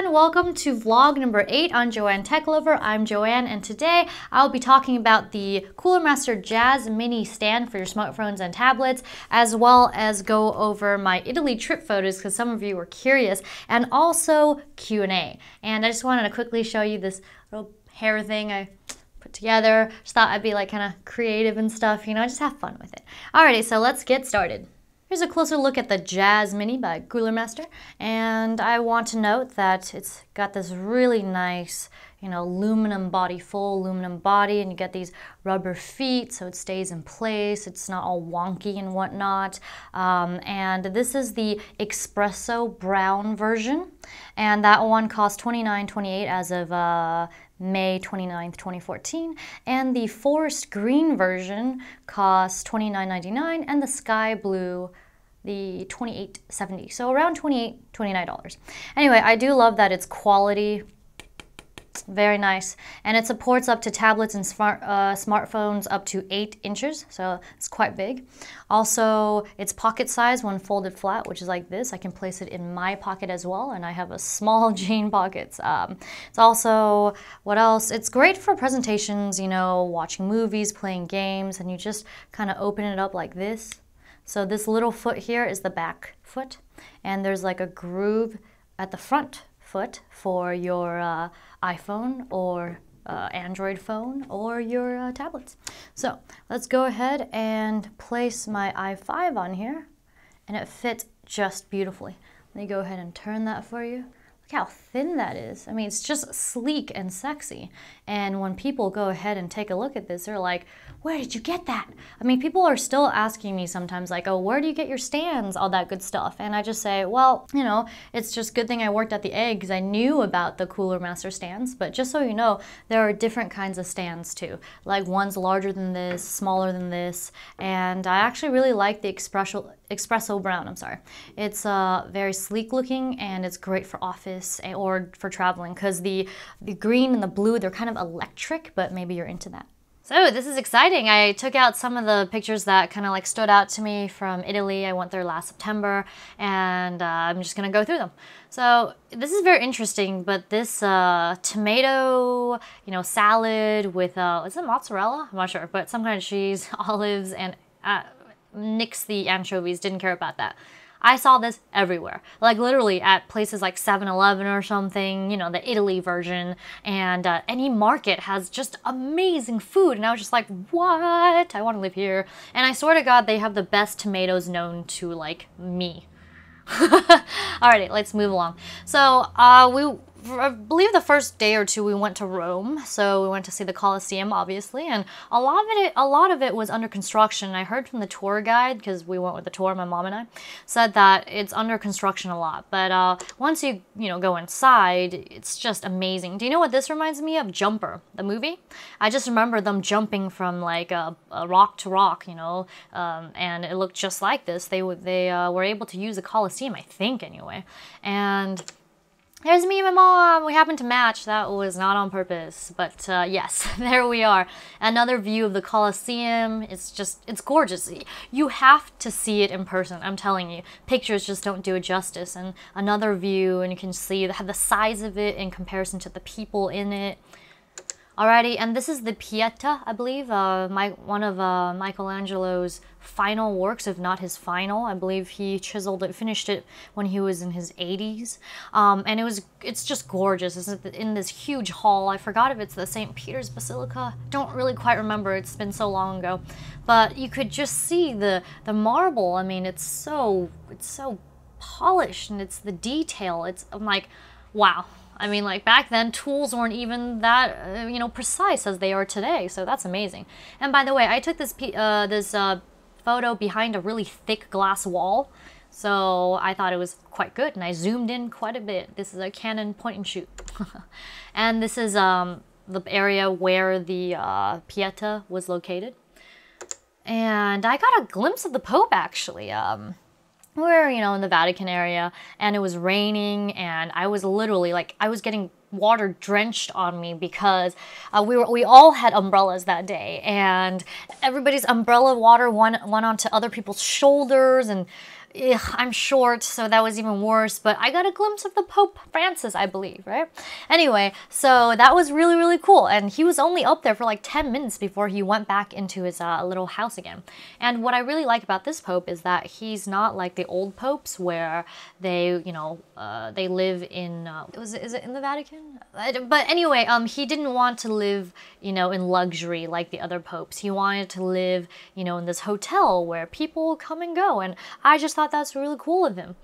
everyone, welcome to vlog number 8 on JoanneTechLover. I'm Joanne, and today I'll be talking about the Cooler Master Jas Mini stand for your smartphones and tablets, as well as go over my Italy trip photos because some of you were curious, and also Q&A. And I just wanted to quickly show you this little hair thing I put together. Just thought I'd be like kind of creative and stuff, you know, just have fun with it. Alrighty, so let's get started. Here's a closer look at the Jas Mini by Cooler Master, and I want to note that it's got this really nice, you know, aluminum body, full aluminum body, and you get these rubber feet so it stays in place, it's not all wonky and whatnot. And this is the espresso brown version, and that one costs $29.28 as of May 29th, 2014, and the forest green version costs $29.99, and the sky blue the $28.70, so around $29. Anyway, I do love that it's quality. It's very nice, and it supports up to tablets and smartphones up to 8 inches, so it's quite big. Also, it's pocket size when folded flat, which is like this. I can place it in my pocket as well, and I have a small jean pockets. It's also, what else? It's great for presentations, you know, watching movies, playing games, and you just kind of open it up like this. So this little foot here is the back foot, and there's like a groove at the front foot for your iPhone or Android phone or your tablets. So let's go ahead and place my i5 on here, and it fits just beautifully. Let me go ahead and turn that for you. Look how thin that is. I mean, it's just sleek and sexy. And when people go ahead and take a look at this, they're like, where did you get that? I mean, people are still asking me sometimes like, oh, where do you get your stands? All that good stuff. And I just say, well, you know, it's just good thing I worked at the Egg because I knew about the Cooler Master stands. But just so you know, there are different kinds of stands too. Like one's larger than this, smaller than this. And I actually really like the espresso brown, I'm sorry. It's very sleek looking, and it's great for office or for traveling because the green and the blue, they're kind of electric, but maybe you're into that. So this is exciting. I took out some of the pictures that kind of like stood out to me from Italy. I went there last September, and I'm just gonna go through them. So this is very interesting, but this tomato, you know, salad with, is it mozzarella? I'm not sure, but some kind of cheese, olives, and nix the anchovies, didn't care about that. I saw this everywhere, like literally at places like 7-Eleven or something, you know, the Italy version, and any market has just amazing food, and I was just like, what? I want to live here. And I swear to God, they have the best tomatoes known to, like, me. Alrighty, let's move along. So I believe the first day or two we went to Rome, so we went to see the Colosseum, obviously, and a lot of it was under construction. I heard from the tour guide, because we went with the tour, my mom and I, said that it's under construction a lot. But once you know, go inside, it's just amazing. Do you know what this reminds me of? Jumper, the movie. I just remember them jumping from like a rock to rock, you know, and it looked just like this. They were able to use the Colosseum, I think, anyway, and there's me and my mom. We happened to match. That was not on purpose. But yes, there we are. Another view of the Colosseum. It's gorgeous. You have to see it in person. I'm telling you. Pictures just don't do it justice. And another view, and you can see the size of it in comparison to the people in it. Alrighty, and this is the Pieta, I believe, one of Michelangelo's final works, if not his final. I believe he chiseled it, finished it when he was in his 80s. And it's just gorgeous. It's in this huge hall. I forgot if it's the St. Peter's Basilica. Don't really quite remember. It's been so long ago. But you could just see the marble. I mean, it's so polished, and it's the detail. I'm like, wow. I mean, like, back then, tools weren't even that, you know, precise as they are today, so that's amazing. And by the way, I took this photo behind a really thick glass wall, so I thought it was quite good, and I zoomed in quite a bit. This is a Canon point and shoot. And this is the area where the Pieta was located. And I got a glimpse of the Pope, actually. We're, you know, in the Vatican area, and it was raining, and I was literally, like, I was getting water drenched on me because we all had umbrellas that day, and everybody's umbrella water went onto other people's shoulders, and I'm short, so that was even worse, but I got a glimpse of the Pope Francis, I believe, right? Anyway, so that was really, really cool, and he was only up there for like 10 minutes before he went back into his little house again. And what I really like about this Pope is that he's not like the old popes where they, you know, they live in, is it in the Vatican? But anyway, he didn't want to live, you know, in luxury like the other popes. He wanted to live, you know, in this hotel where people come and go, and I just thought that's really cool of him.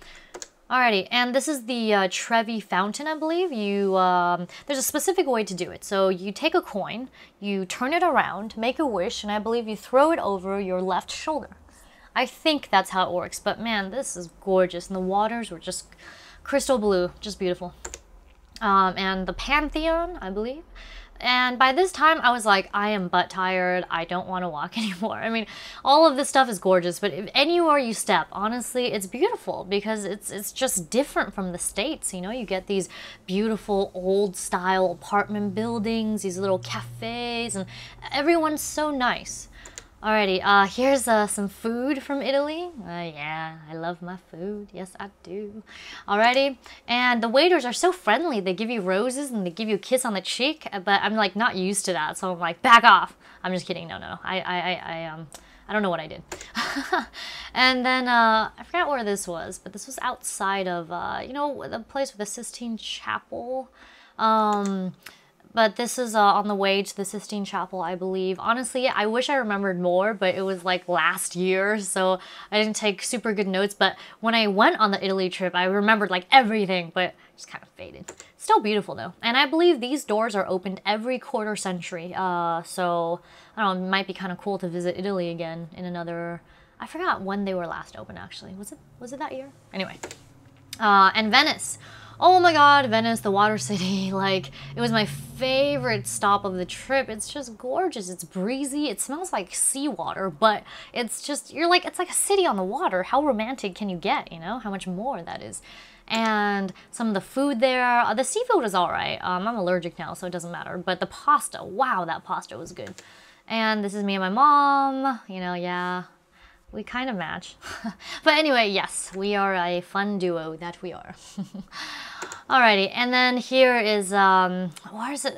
Alrighty, and this is the Trevi Fountain, I believe. There's a specific way to do it. So you take a coin, you turn it around, make a wish, and I believe you throw it over your left shoulder. I think that's how it works, but man, this is gorgeous, and the waters were just crystal blue, just beautiful. And the Pantheon, I believe. And by this time, I was like, I am butt tired. I don't want to walk anymore. I mean, all of this stuff is gorgeous, but if anywhere you step, honestly, it's beautiful because it's just different from the States. You know, you get these beautiful old style apartment buildings, these little cafes, and everyone's so nice. Alrighty, here's some food from Italy. Yeah, I love my food. Yes, I do. Alrighty, and the waiters are so friendly. They give you roses and they give you a kiss on the cheek, but I'm like not used to that, so I'm like, back off. I'm just kidding. No. I don't know what I did. And then I forgot where this was, but this was outside of you know, the place with the Sistine Chapel. But this is on the way to the Sistine Chapel, I believe. Honestly, I wish I remembered more, but it was like last year, so I didn't take super good notes. But when I went on the Italy trip, I remembered like everything, but just kind of faded. Still beautiful though. And I believe these doors are opened every quarter century. So, I don't know, it might be kind of cool to visit Italy again in another... I forgot when they were last open, actually. Was it that year? Anyway. And Venice. Oh my god, Venice, the water city, like, it was my favorite stop of the trip. It's just gorgeous. It's breezy. It smells like seawater, but it's just, it's like a city on the water. How romantic can you get, you know? How much more that is. And some of the food there, the seafood is all right. I'm allergic now, so it doesn't matter. But the pasta, wow, that pasta was good. And this is me and my mom, you know, yeah. We kind of match. But anyway, yes, we are a fun duo, that we are. Alrighty, and then here is, where is it?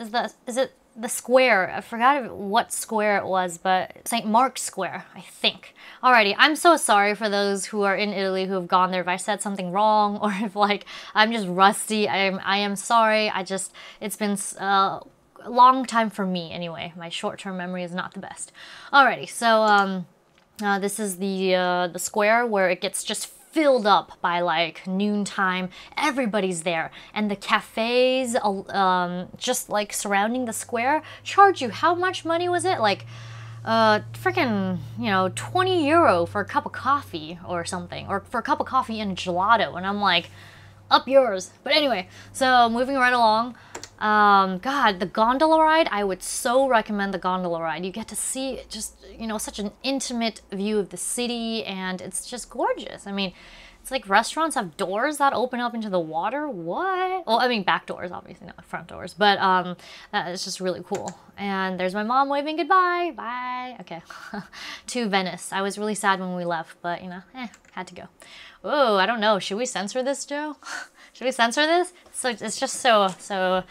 Is it the square? I forgot what square it was, but St. Mark's Square, I think. Alrighty, I'm so sorry for those who are in Italy who have gone there if I said something wrong, or if, like, I'm just rusty. I am sorry. It's been a long time for me, anyway. My short-term memory is not the best. Alrighty, so, this is the square where it gets just filled up by like noontime. Everybody's there, and the cafes just like surrounding the square charge you. How much money was it? Like freaking, you know, 20 euro for a cup of coffee or something, or for a cup of coffee and gelato, and I'm like, up yours. But anyway, so moving right along. God, the gondola ride, I would so recommend the gondola ride. You get to see just, you know, such an intimate view of the city, and it's just gorgeous. I mean, it's like restaurants have doors that open up into the water. What? Well, I mean, back doors, obviously, not front doors, but that is just really cool. And there's my mom waving goodbye. Bye. Okay. To Venice. I was really sad when we left, but, you know, had to go. Oh, I don't know. Should we censor this, Joe? Should we censor this? So it's just so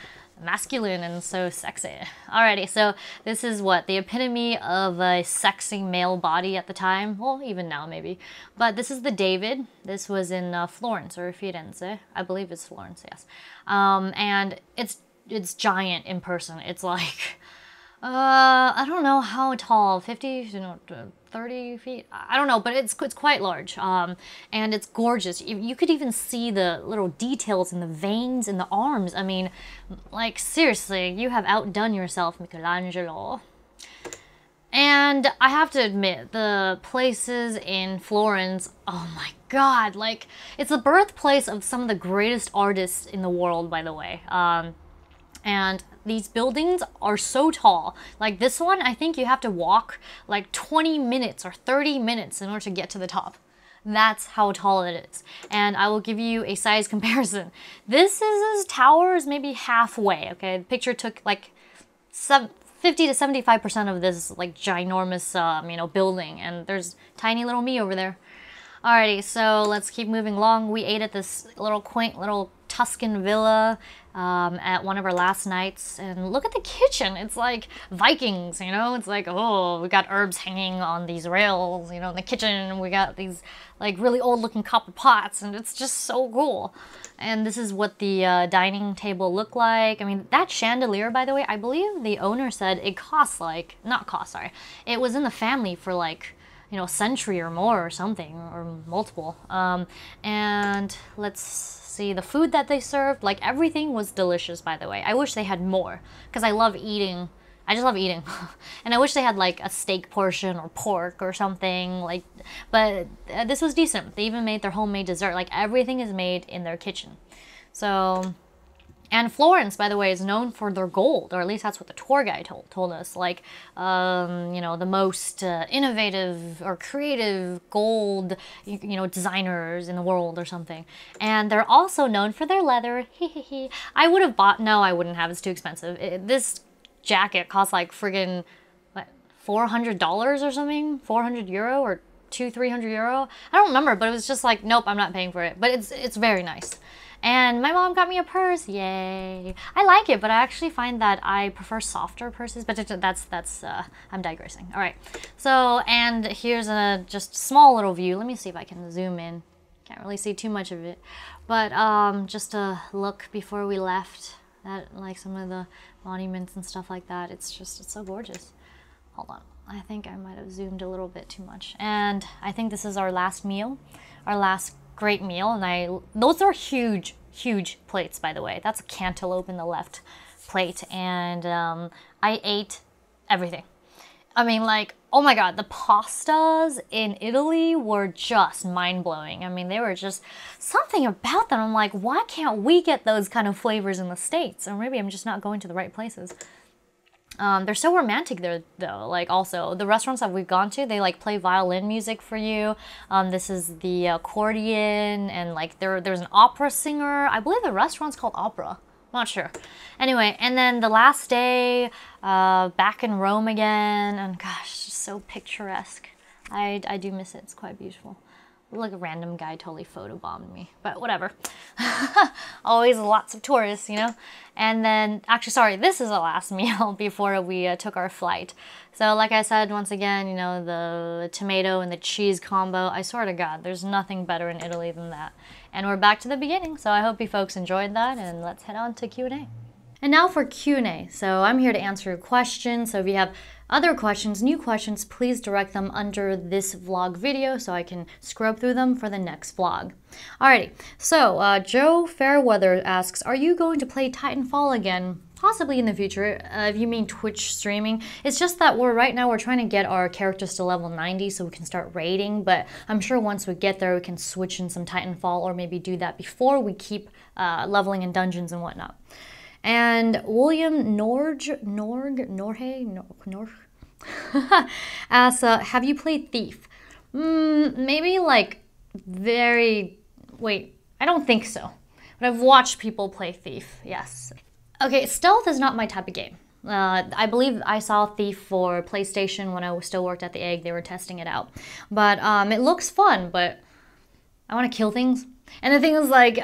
masculine and so sexy. Alrighty, so this is what? The epitome of a sexy male body at the time. Well, even now maybe. But this is the David. This was in Florence or Firenze. I believe it's Florence, yes. And it's giant in person. It's like, I don't know how tall, 50, you know, 30 feet? I don't know, but it's quite large. And it's gorgeous. You could even see the little details in the veins in the arms. I mean, like, seriously, you have outdone yourself, Michelangelo. And I have to admit, the places in Florence, oh my god, like, it's the birthplace of some of the greatest artists in the world, by the way. And these buildings are so tall. Like this one, I think you have to walk like 20 minutes or 30 minutes in order to get to the top. That's how tall it is. And I will give you a size comparison. This tower is maybe halfway, okay? The picture took like 50 to 75% of this like ginormous, you know, building. And there's tiny little me over there. Alrighty, so let's keep moving along. We ate at this little quaint little Tuscan villa at one of our last nights, and look at the kitchen. It's like Vikings, you know? It's like, oh, we got herbs hanging on these rails, you know, in the kitchen. We got these like really old looking copper pots, and it's just so cool. And this is what the dining table looked like. I mean, that chandelier, by the way, I believe the owner said it costs like, not cost, sorry. It was in the family for like, you know, a century or more or something, or multiple. And let's see, the food that they served, like everything was delicious, by the way. I wish they had more, because I love eating. I just love eating. And I wish they had like a steak portion or pork or something, like, but this was decent. They even made their homemade dessert. Like everything is made in their kitchen. So, and Florence, by the way, is known for their gold, or at least that's what the tour guide told us. Like, you know, the most innovative or creative gold, you know, designers in the world or something. And they're also known for their leather. I would have bought, no, I wouldn't have. It's too expensive. This jacket costs like friggin', what, $400 or something? 400 euro or 300 euro? I don't remember, but it was just like, nope, I'm not paying for it. But it's very nice. And my mom got me a purse, yay. I like it, but I actually find that I prefer softer purses, but that's I'm digressing. All right, so, and here's a just small little view. Let me see if I can zoom in. Can't really see too much of it, but just a look before we left at like some of the monuments and stuff like that. It's so gorgeous. Hold on, I think I might have zoomed a little bit too much. And I think this is our last meal, our last great meal, and those are huge plates, by the way. That's a cantaloupe in the left plate, and I ate everything. I mean, like, oh my god, the pastas in Italy were just mind-blowing. I mean, they were just something about them. I'm like, why can't we get those kind of flavors in the States? Or maybe I'm just not going to the right places. They're so romantic there, though. Like, also, the restaurants that we've gone to, they like play violin music for you. This is the accordion, and like there's an opera singer. I believe the restaurant's called Opera. Not sure. Anyway, and then the last day, back in Rome again, and gosh, just so picturesque. I do miss it. It's quite beautiful. Like a random guy totally photobombed me, but whatever. Always lots of tourists, you know? And then, actually, sorry, this is the last meal before we took our flight. So like I said, once again, you know, the tomato and the cheese combo, I swear to God, there's nothing better in Italy than that. And we're back to the beginning, so I hope you folks enjoyed that, and let's head on to Q&A. And now for Q&A. So I'm here to answer your questions. So if you have other questions, new questions, please direct them under this vlog video so I can scrub through them for the next vlog. Alrighty, so Joe Fairweather asks, are you going to play Titanfall again? Possibly in the future, if you mean Twitch streaming. It's just that right now we're trying to get our characters to level 90 so we can start raiding, but I'm sure once we get there we can switch in some Titanfall, or maybe do that before we keep leveling in dungeons and whatnot. And William Norge asks, have you played Thief? Maybe like wait, I don't think so. But I've watched people play Thief, yes. Okay, stealth is not my type of game. I believe I saw Thief for PlayStation when I still worked at the Egg. They were testing it out. But it looks fun, but I want to kill things. And the thing is, like,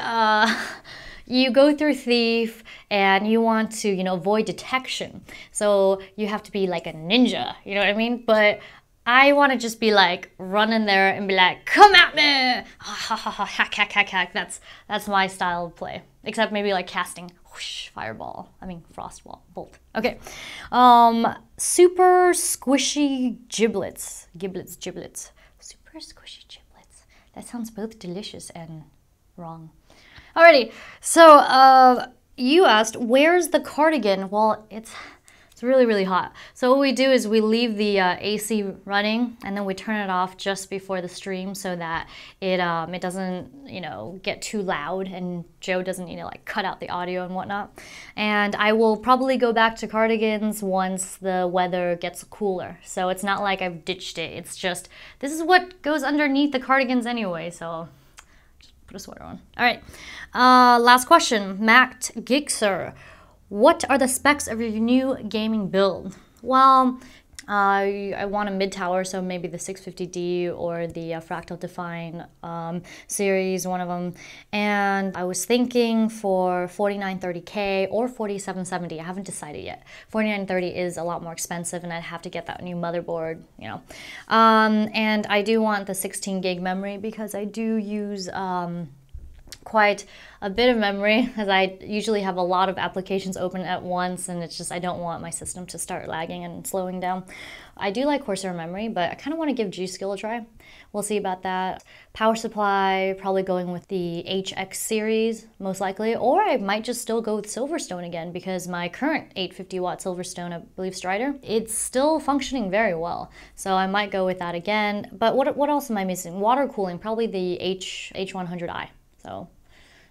you go through Thief and you want to, you know, avoid detection. So you have to be like a ninja, you know what I mean? But I want to just be like, run in there and be like, come at me! Hack, hack, hack, hack. That's my style of play. Except maybe like casting, whoosh, fireball. I mean, frostball, bolt. Okay. Super squishy giblets. Giblets. Super squishy giblets. That sounds both delicious and wrong. Alrighty, so you asked, where's the cardigan? Well, it's really, really hot. So what we do is we leave the AC running, and then we turn it off just before the stream so that it doesn't, you know, get too loud, and Joe doesn't, you know, like cut out the audio and whatnot. And I will probably go back to cardigans once the weather gets cooler. So it's not like I've ditched it. It's just, this is what goes underneath the cardigans anyway, so put a sweater on. All right, last question, Matt Gixer. What are the specs of your new gaming build? Well, I want a mid tower, so maybe the 650D or the Fractal Define series, one of them. And I was thinking for 4930K or 4770. I haven't decided yet. 4930 is a lot more expensive, and I'd have to get that new motherboard, you know. And I do want the 16 gig memory because I do use quite a bit of memory, because I usually have a lot of applications open at once, and it's just I don't want my system to start lagging and slowing down. I do like Corsair memory, but I kind of want to give G.Skill a try. We'll see about that. Power supply, probably going with the HX series, most likely, or I might just still go with Silverstone again, because my current 850 watt Silverstone, I believe Strider, it's still functioning very well. So I might go with that again. But what else am I missing? Water cooling, probably the H100i. So,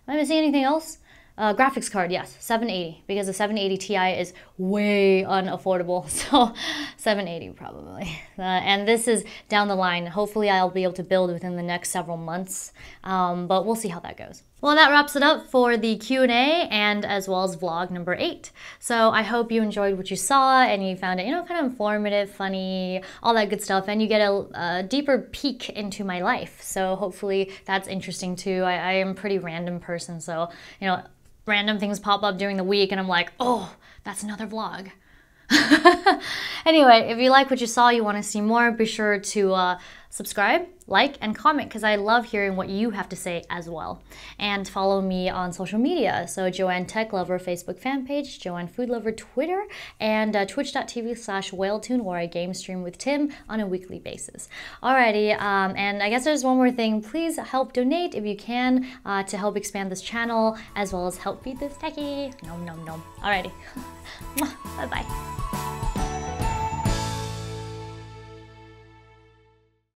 am I missing anything else? Graphics card, yes, 780, because the 780 Ti is way unaffordable, so 780 probably. And this is down the line. Hopefully I'll be able to build within the next several months, but we'll see how that goes. Well, that wraps it up for the Q&A and as well as vlog number 8. So I hope you enjoyed what you saw and you found it, you know, kind of informative, funny, all that good stuff, and you get a deeper peek into my life. So hopefully that's interesting too. I am a pretty random person, so, you know, random things pop up during the week and I'm like, oh, that's another vlog. Anyway, if you like what you saw, you want to see more, be sure to subscribe, like, and comment, because I love hearing what you have to say as well. And follow me on social media. So JoanneTechLover Facebook fan page, JoanneFoodLover Twitter, and twitch.tv/whaletoon, where I game stream with Tim on a weekly basis. Alrighty, and I guess there's one more thing. Please help donate if you can to help expand this channel, as well as help feed this techie. Nom nom nom. Alrighty. Bye-bye.